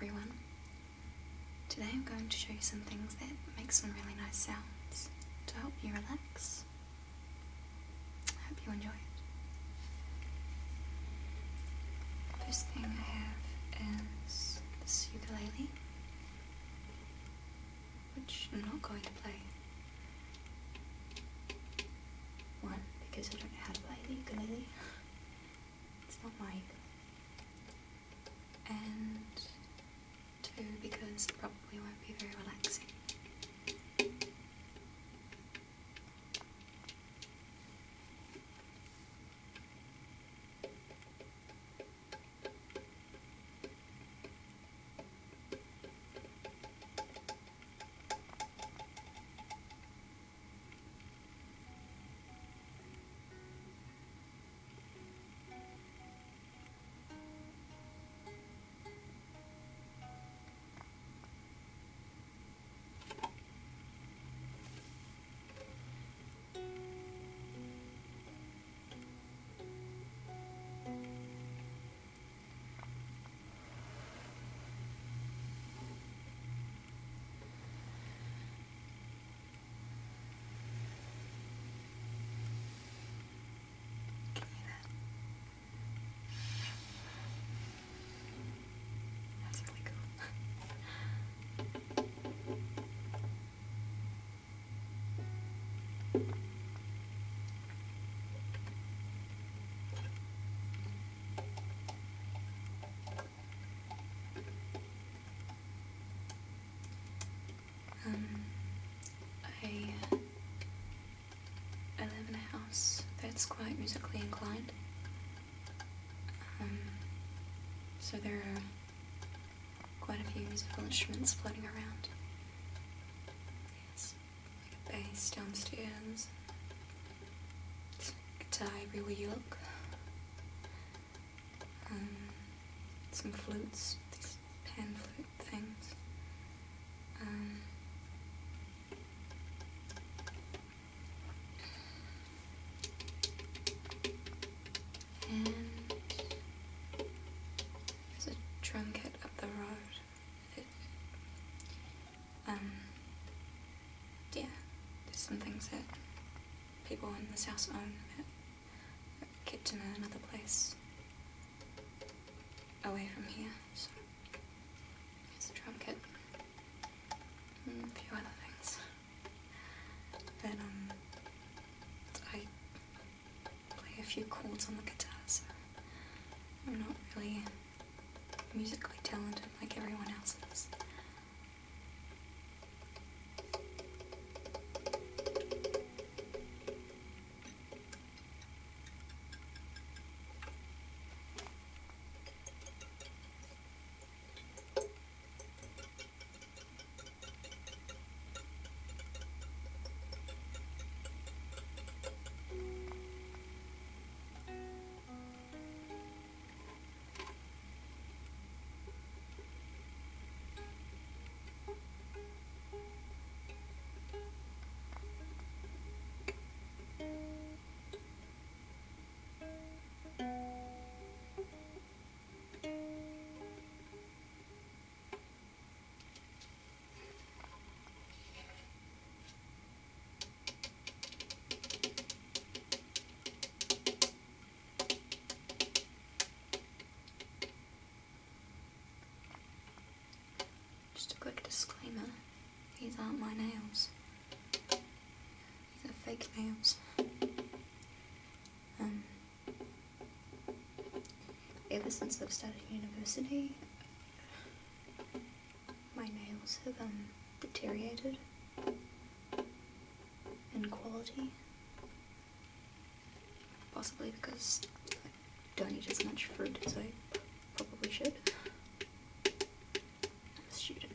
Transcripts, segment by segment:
everyone. Today I'm going to show you some things that make some really nice sounds to help you relax. I hope you enjoy it. First thing I have is this ukulele, which I'm not going to play. One, because I don't know how to play the ukulele. It's not my ukulele. And two, because it probably won't be very relaxing. I live in a house that's quite musically inclined, so there are quite a few musical instruments floating around. Yes, like a bass downstairs, guitar everywhere you look, some flutes, these pan flute things. And there's a drum kit up the road. Yeah, there's some things that people in this house own that are kept in another place away from here. So there's a drum kit and a few other things that I play a few chords on the guitar. So I'm not really musically talented like everyone else is. Just a quick disclaimer, these aren't my nails. These are fake nails. Ever since I've started university, my nails have deteriorated in quality. Possibly because I don't eat as much fruit as I probably should. Student.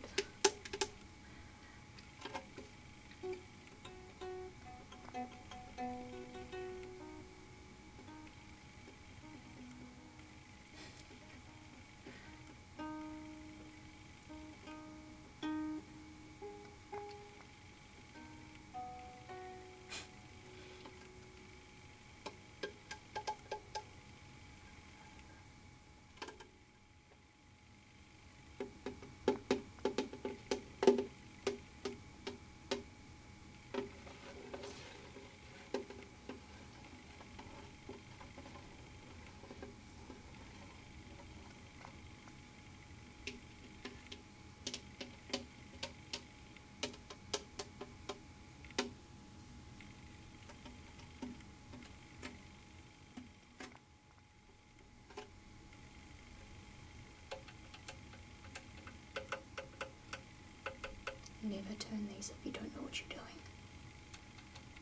never turn these if you don't know what you're doing.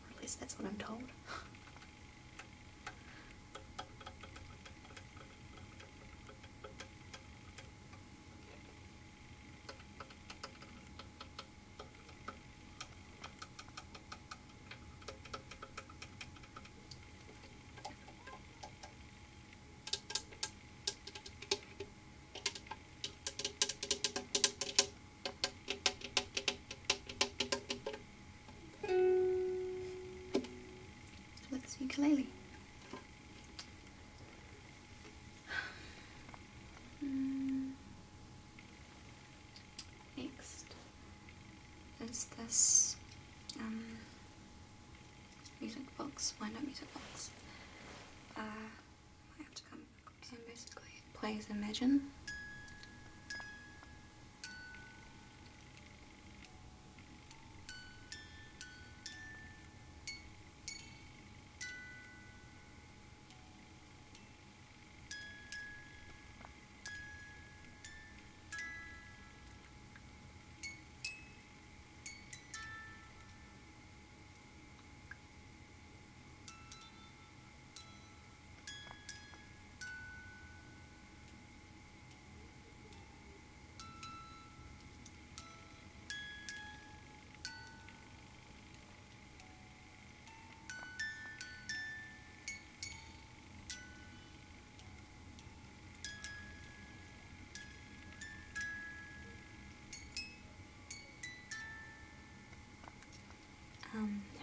Or at least that's what I'm told. Ukulele. Next is this music box, wind up music box. I have to come and basically it plays Imagine.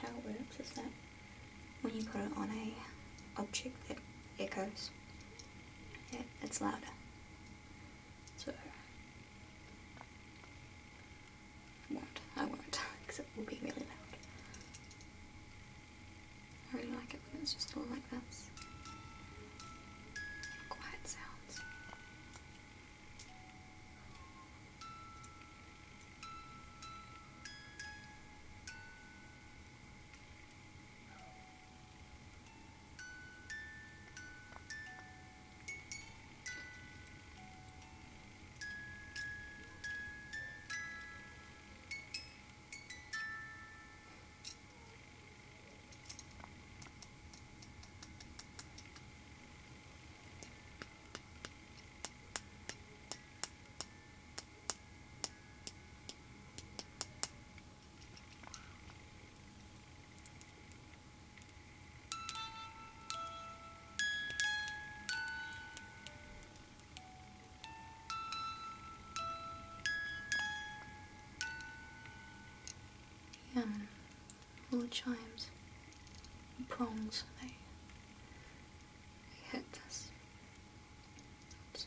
How it works is that when you put it on a object that echoes, it's louder. So I won't, because it will be really loud. I really like it when it's just all like this. Quiet sounds. All the chimes, the prongs, they hit this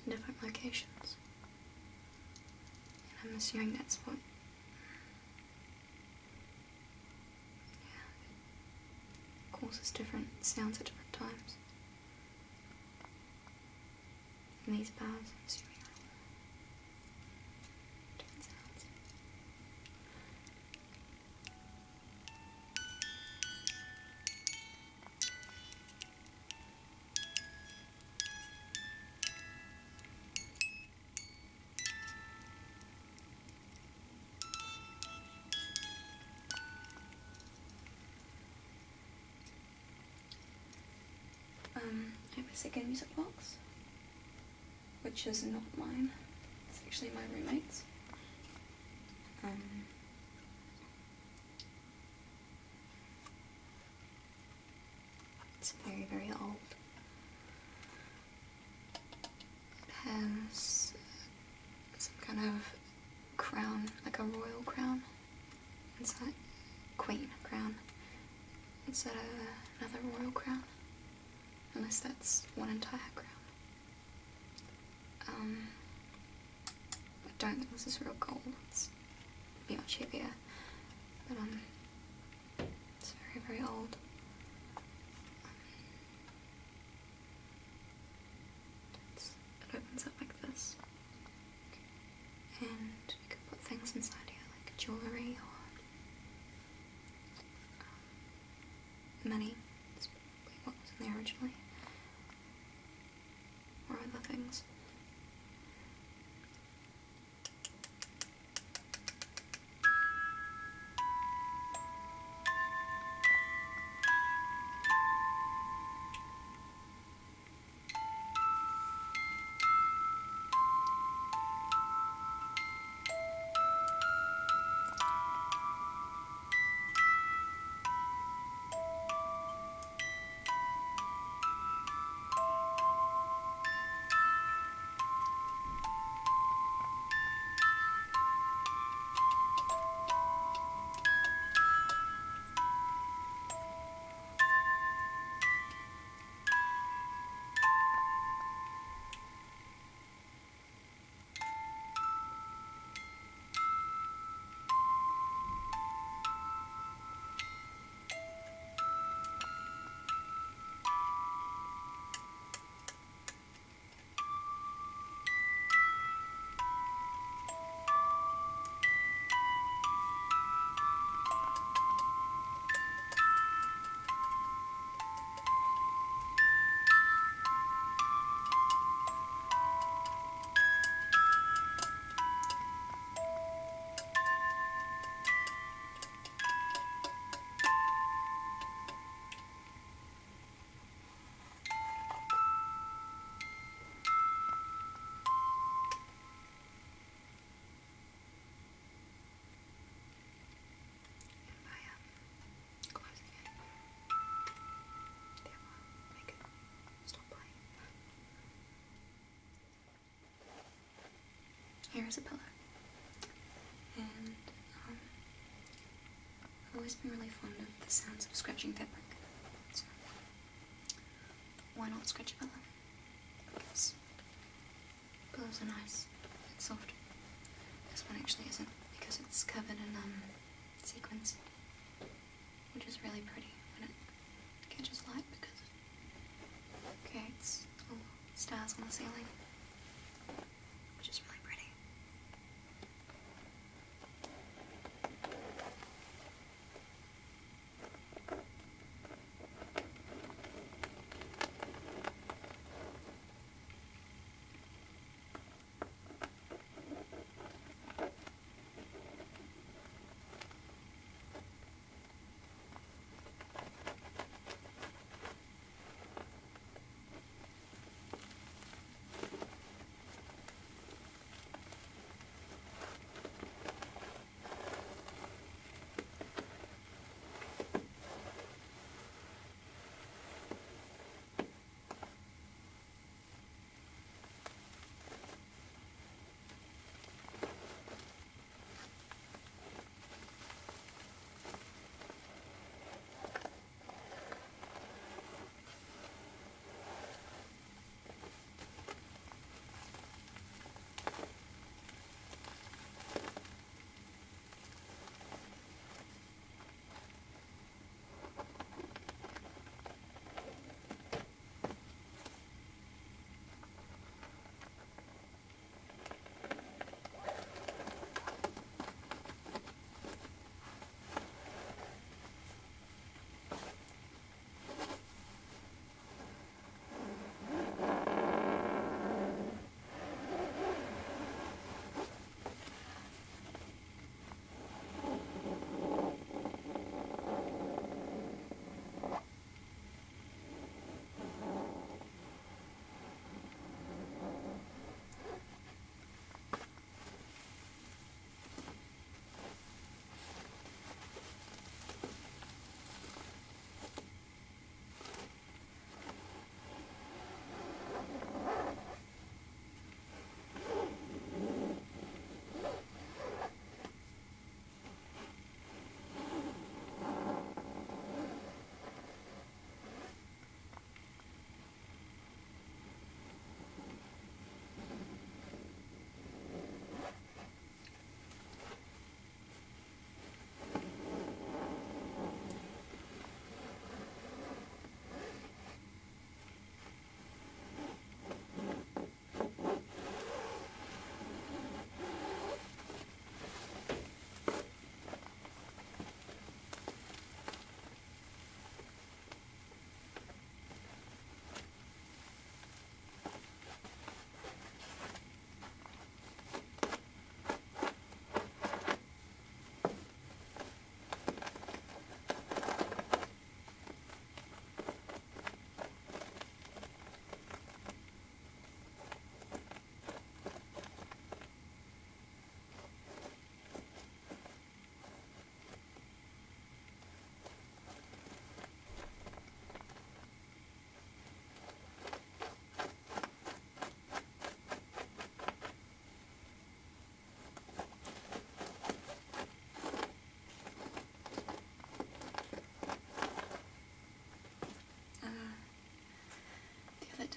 in different locations. And I'm assuming that's what causes different sounds at different times. And these bars, I'm assuming, are all different sounds. I have a second music box, which is not mine. It's actually my roommate's. It's very, very old. It has some kind of crown, like a royal crown inside, queen crown inside another royal crown. Unless that's one entire crown. I don't think this is real gold. It's much heavier, but it's very, very old. It opens up like this, and you can put things inside here like jewellery or money. That's probably what was in there originally. Or other things. here is a pillow. And I've always been really fond of the sounds of scratching fabric. So why not scratch a pillow? Because pillows are nice and soft. This one actually isn't, because it's covered in sequins, which is really pretty when it catches light because it creates little stars on the ceiling, which is really pretty.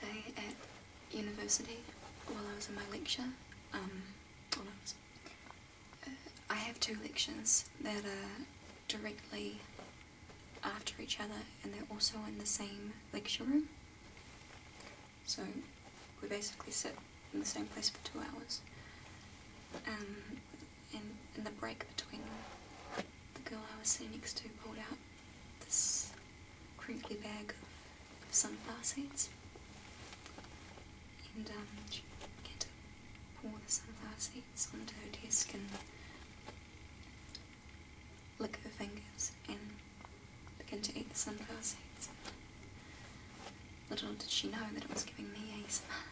Day at university, while I was in my lecture, I have two lectures that are directly after each other, and they're also in the same lecture room. So we basically sit in the same place for 2 hours. And in the break between them, the girl I was sitting next to pulled out this crinkly bag of sunflower seeds. And she began to pour the sunflower seeds onto her desk and lick her fingers and begin to eat the sunflower seeds. Little did she know that it was giving me ASMR.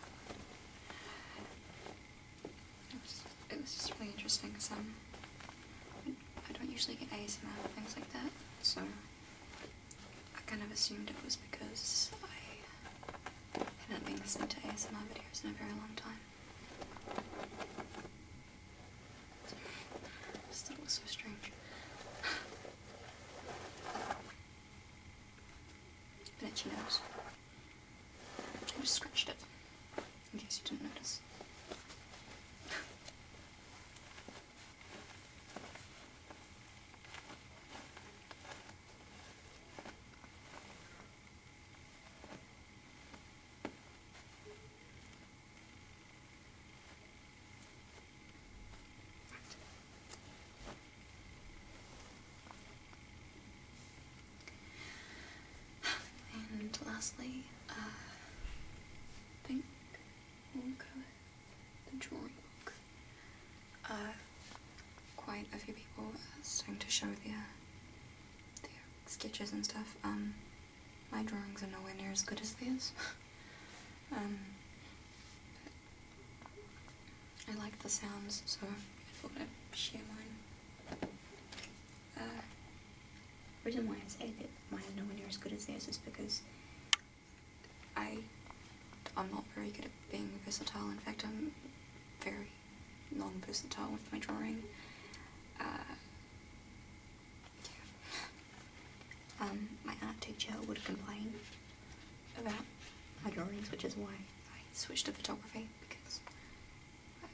It was just really interesting because I don't usually get ASMR for things like that, so I kind of assumed it was because I hadn't been listening to ASMR videos in a very long time. itchy nose. I just scratched it, in case you didn't notice. And lastly, I think we'll go with the drawing book. Quite a few people are starting to show their sketches and stuff. My drawings are nowhere near as good as theirs. I like the sounds, so I thought I'd share mine. The reason why I say that mine are nowhere near as good as theirs is because I'm not very good at being versatile. In fact, I'm very non-versatile with my drawing. My art teacher would complain about my drawings, which is why I switched to photography, because I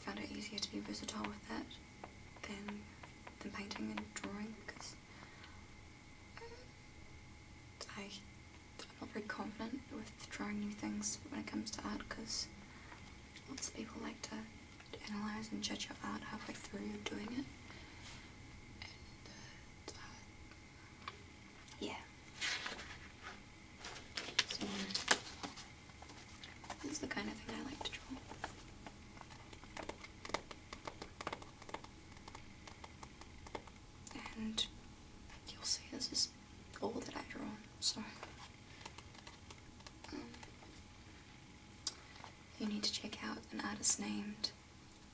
found it easier to be versatile with that than painting and drawing, because I'm not very confident with trying new things when it comes to art, because lots of people like to analyse and judge your art halfway through doing it. Yeah. So, this is the kind of thing I like to draw. And you'll see this is all that I draw, so you need to check out an artist named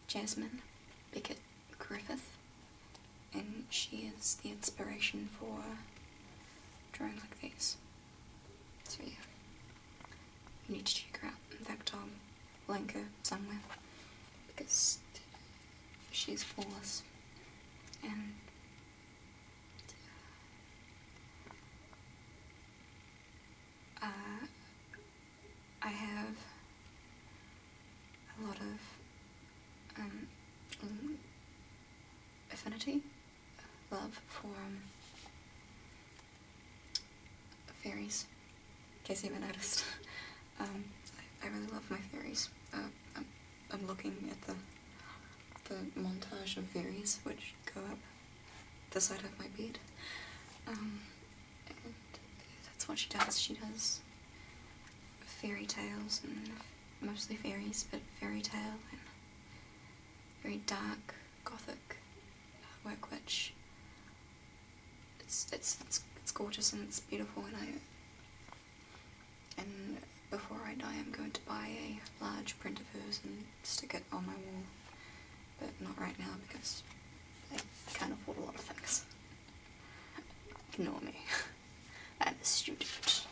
Jasmine Beckett Griffith, and she is the inspiration for drawing like these. So yeah, you need to check her out. In fact, I'll link her somewhere, because she's flawless. And I have a lot of affinity, love for fairies, in case you haven't noticed. I really love my fairies. I'm looking at the montage of fairies which go up the side of my bed, and that's what she does. She does fairy tales, and mostly fairies, but fairy tale and very dark, gothic work, which it's gorgeous and it's beautiful, and before I die I'm going to buy a large print of hers and stick it on my wall, but not right now because I can't afford a lot of things. Ignore me. I'm a student.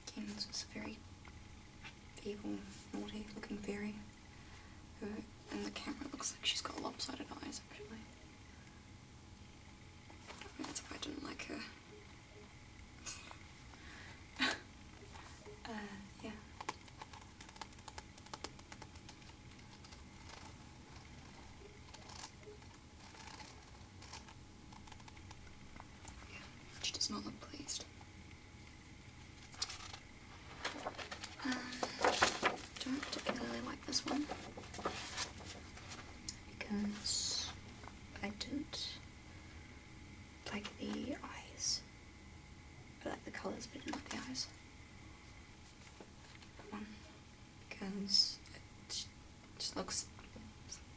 Again, this is a very evil, naughty looking fairy who in the camera looks like she's got lopsided eyes, actually. That's why I didn't like her. Yeah. Yeah, she does not look pleased. Don't particularly like this one, because I didn't like the eyes. I like the colours, but I didn't like the eyes. Because it just looks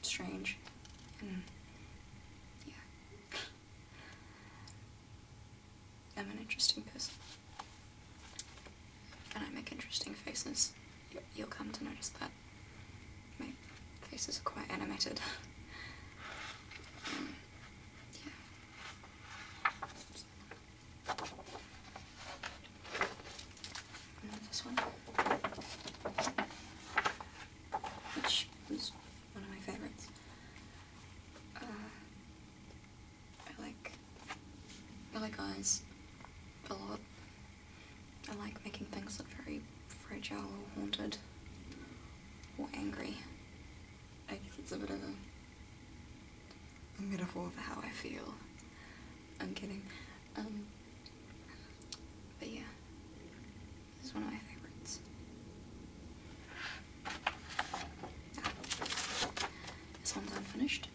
strange, and yeah. I'm an interesting person, and I make interesting faces. You'll come to notice that. My faces are quite animated. Yeah. And this one, which was one of my favourites. organise a lot. I like making things look very fragile or haunted or angry. I guess it's a bit of a metaphor for how I feel. I'm kidding. But yeah, this is one of my favourites. This one's unfinished.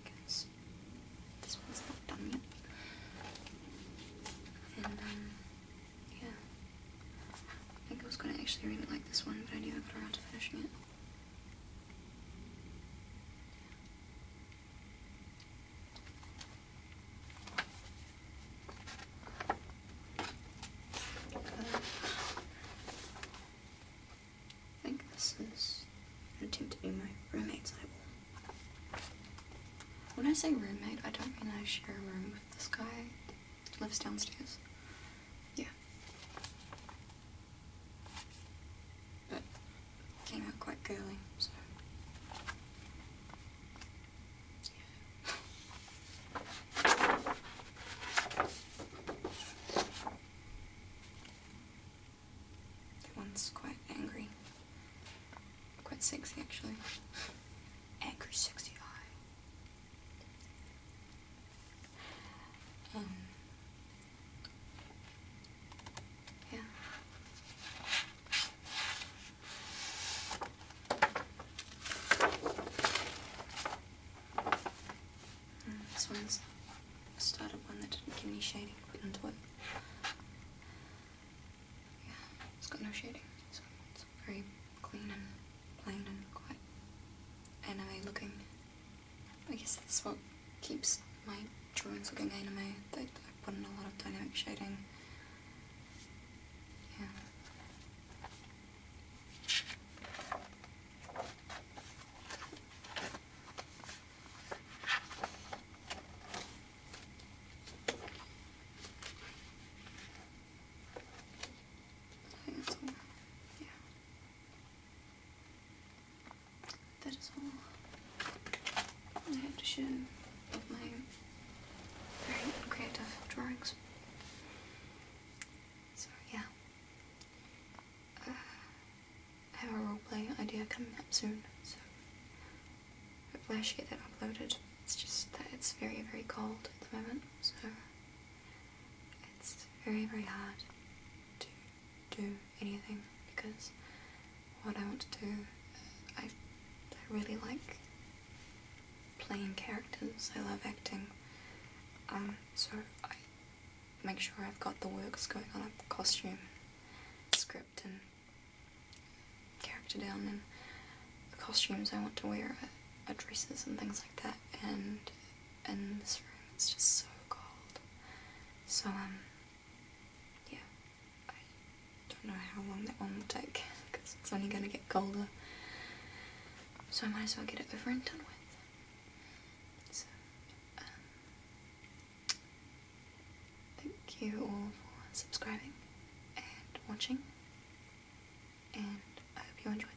Because this one's not done yet. And yeah. I think I was going to actually really like this one, but I never got around to finishing it. I think this is an attempt to be my roommate's eyeball. When I say roommate, I don't mean I share a room with this guy that lives downstairs. Yeah. But it came out quite girly, so that one's quite angry. Quite sexy, actually. Angry, sexy eye. Yeah. This one's a started one that didn't give me shading put into it. Yeah, it's got no shading, so it's very clean and plain and quite anime looking. I guess that's what keeps my drawings looking anime. I put in a lot of dynamic shading. Yeah. I think that's all. Yeah. That is all I have to show of my very uncreative drawings. So yeah, I have a roleplay idea coming up soon, so hopefully I should get that uploaded. It's just that it's very, very cold at the moment, so it's very, very hard to do anything because what I want to do, I really like playing characters. I love acting. So I make sure I've got the works going on, the costume, script and character down, and the costumes I want to wear are dresses and things like that, and in this room it's just so cold. So yeah, I don't know how long that one will take because it's only going to get colder, so I might as well get it over and done with. So thank you all for subscribing and watching, and I hope you enjoyed.